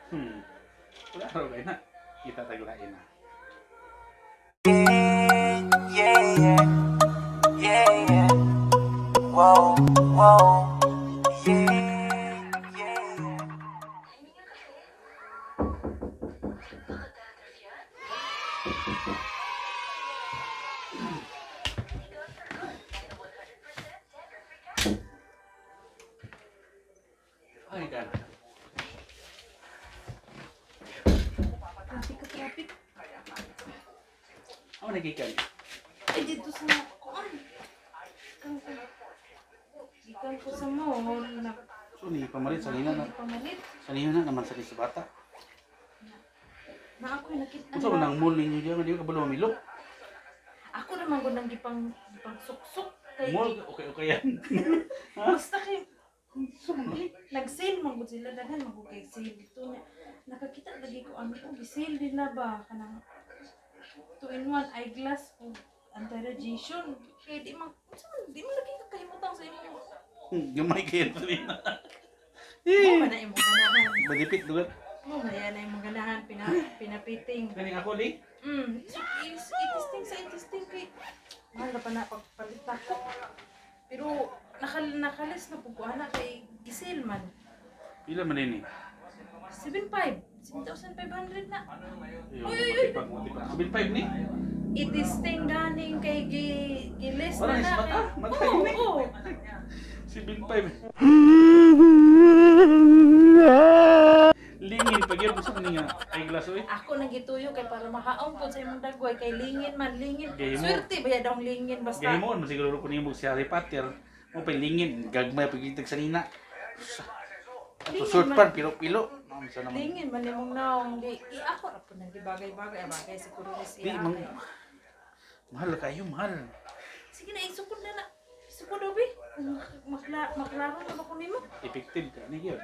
Klaro kay na. Kita taglain na. Yeah, yeah, yeah, yeah. Whoa, whoa. Yeah, yeah. Ay, kan. Traffic. Ako nagikan. Ay, dito sa kuan. Ikan ko sa mall na So, ni pamalit sa lina na. pamalit. Sa lina na naman sa bata. Na ako nakita Kung saan nang mall ninyo diyan, hindi ka ba lumamilo? Ako naman ko nang gipang suksok kay Mall, okay yan. basta kay nag-sale man gud sila daghan man gud kay sale dito na nakakita lagi ko ano ko gi-sale din na ba kanang 2-in-1 eyeglass o anti-radiation kay di man lagi ka kahimutang sa imo Gamay kayo sa lina. mo man na imo ganahan Badipit dugat. mo na yan na imo ganahan pinapiting Kani ako li. so i-testing kay mahal na pa na pagpalit ako pero nakalis na po ko ana kay gisale man Pila man ini? 7,500 na. Sabin 5 ni. Itisting ganing kay gilis Wala na is mata, mata Oo, yun eh. oo. Sabin 5. Lingin pag yun gusto niya eyeglass oy. Ako nagituyo kay para makaon po sa imong dagway kay lingin man lingin. Gay mo. Swerte ba daw lingin basta. Gay mo man siguro ko nimo si Harry Potter. Mo pa lingin gagmay pagitag sa nina. Short pan pilo-pilo. Sa naman. Lingin man imong naong di ako ra po nagibagay-bagay bagay siguro ni Di siya. mang mahal kayo, mahal. Sige na isukod na na. Isukod obi. Maklaro na ba ko nimo? Effective ka ni gyud.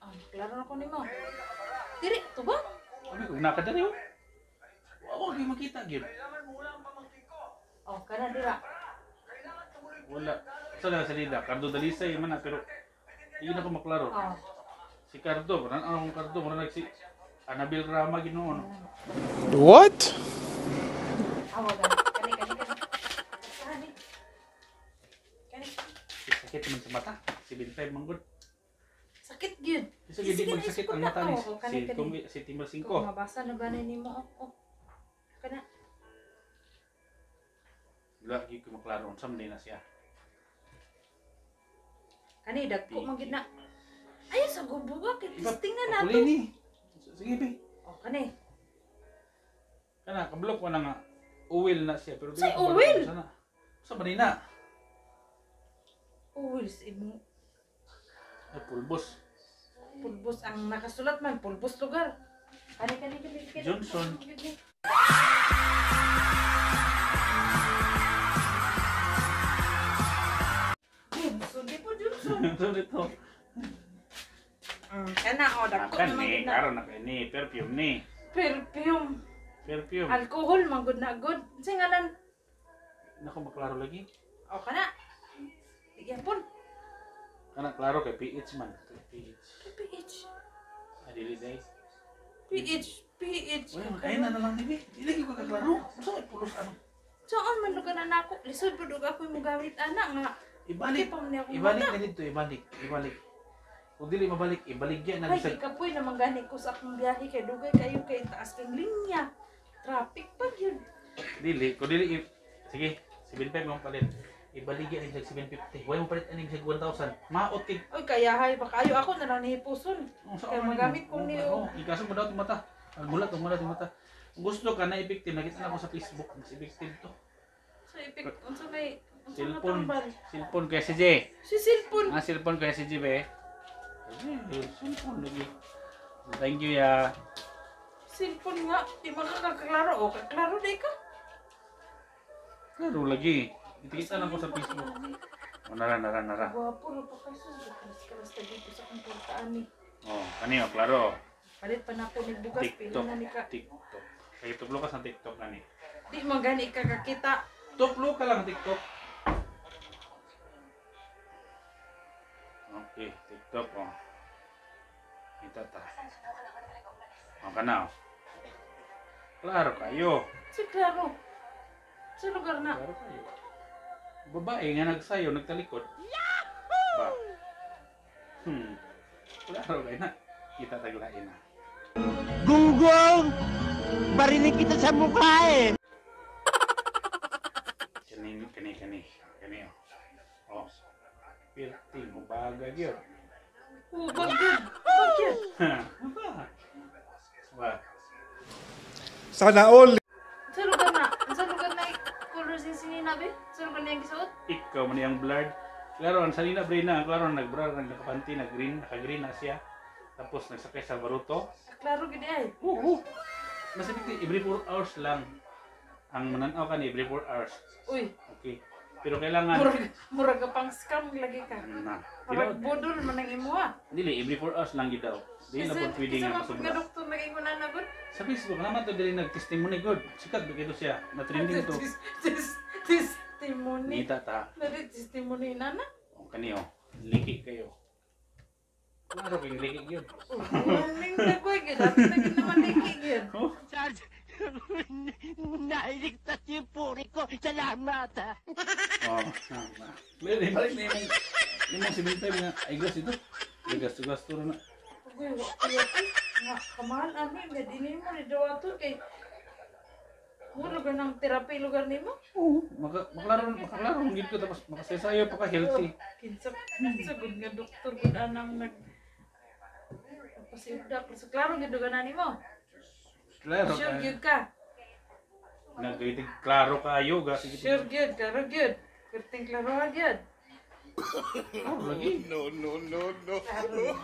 Ah, maklaro na ko nimo. Diri to ba? Abi kung nakadari oh. Wa gyud makita gyud. Oh, kana dira. Wala. Sa na salida, Cardo Dalisay man na pero hindi na ko maklaro. Oh. Si Cardo, parang ang Cardo, parang nagsi Annabel Rama ginoon. What? Awagan. Kani. Kani. Sakit man sa mata. Si Bintay manggod. Sakit gyud. Isa gyud di magsakit ang mata ni si Timber 5. Kung mabasa na ba nimo ako? Kana. Wala gyud ko maklaro unsa man na siya. Kani dagko man gid na. Ay sa gubuga kay testing na nato. Uli ni. Sige be. Oh, kani. Kana kablok mo na nga. Uwil na siya pero Say uwil? Sana. Sa manina. Uwils imo. Ay pulbos. Pulbos ang nakasulat man, pulbos lugar. Kani. Johnson. Johnson, di po Johnson. So dito. Kana o dagko Kan naman ni, gid na. karon na kay ni perfume ni. Perfume. Perfume. Alcohol man gud na good. Singalan. Nako maklaro lagi. O kana. Tigyan pon. Kana klaro kay PH man. PH. PH. Adili day. PH. Wala makain na lang ni. Dili ko kaklaro. Sa pulos ano. Saan man lugar na nako? Lisod po dug ako mo gamit ana nga. Ibalik. Di pa man ako Ibalik mata. na dito, ibalik. Kung dili mabalik, ibalik yan na Ay, sa kapoy naman gani ko sa akong biyahe kay dugay kayo kay taas kang linya. Traffic pa yun. dili, kung dili sige, 7.5 mo palit. Ibalik yan sa 750. Why mo palit aning sa 1,000? Maot kay Oy, kaya hay pa kayo ako na lang nihipuson. Kaya magamit kong niyo. Ikaso mo daw itong mata. Ang mulat yung mata. Kung gusto ka na effective, nakita na ko sa Facebook, mas effective to. So, ipik, unsa may, unsa Cellphone, matambal? cellphone kaya si J. Si cellphone. Cellphone kaya si J be. Cellphone lagi. Thank you ya. Cellphone nga. Di man ka kaklaro. O, kaklaro day ka. Klaro lagi. Kita lang ko sa Facebook. O, nara. Guwapo, pa kaso. Kalas dito sa komportaan ni. Oh, kanino, klaro. Palit pa na ako ni bugas. TikTok. Pila na ni ka. TikTok. Kaya tuplo ka sa TikTok na ni. Di man gani ka kakita. Tuplo ka lang TikTok. Okay, TikTok oh. Ito ta. Ang kana. Klaro kayo. Si klaro. Sa lugar na. Klaro kayo. Babae nga nagsayo, nagtalikod. Ba? Klaro kayo na. Kita taglain na. Gunggong! Barinig kita sa mukha eh! Kani. Oh. Pirti mo baga gyud. Oh, bagyan. Bagyan. Ba? Sana all! Sa lugar na. Sa lugar na color sinina be. Sa lugar na yung gisuot. Ikaw man yung blurred. Klaro, ang salina bre na. Klaro, nag-blur, nagkapanti, nag-green, naka-green na siya. Tapos nagsakay sa baruto. Klaro gid ay. Oo. Nasa every 4 hours lang. Ang mananaw ka ni every 4 hours. Uy, Okay. Pero kailangan murag ka pang scam lagi ka. na. Parang budol man ang imo ah. Dili every 4 hours lang gid daw. Dili na pud pwede nga nga masubra. doktor lagi ko na nagod. Sa Facebook naman to dili nag-testimony good. Sikat ba kito siya? Na trending to. Testimony. Nita ta. Dari testimony na na. O kaniyo. Liki kayo. Klaro kay liki gyud. Waling na ko gid. Dati na gid naman liki gid. Oh. Sarge, nailigtas yung puri ko. Salamat ha. Oh. Balik balik na yung simentay nga ay gas ito. Gas to na. Uy, wakay. Nga kamahal amin gid ini mo ni dawato kay mo lugar ng therapy lugar nimo. Oo. Maklaro gid ko tapos makasayo pa ka healthy. Kinsa gud nga doktor gud anang nag pasiudak sa klaro gid dugan nimo. Klaro Sure ka. gyud ka. Nagaitig klaro kayo ga sige. Sure gyud, klaro gyud. Perting klaro ha gyud. Lagi. No, no, no, no. Klaro.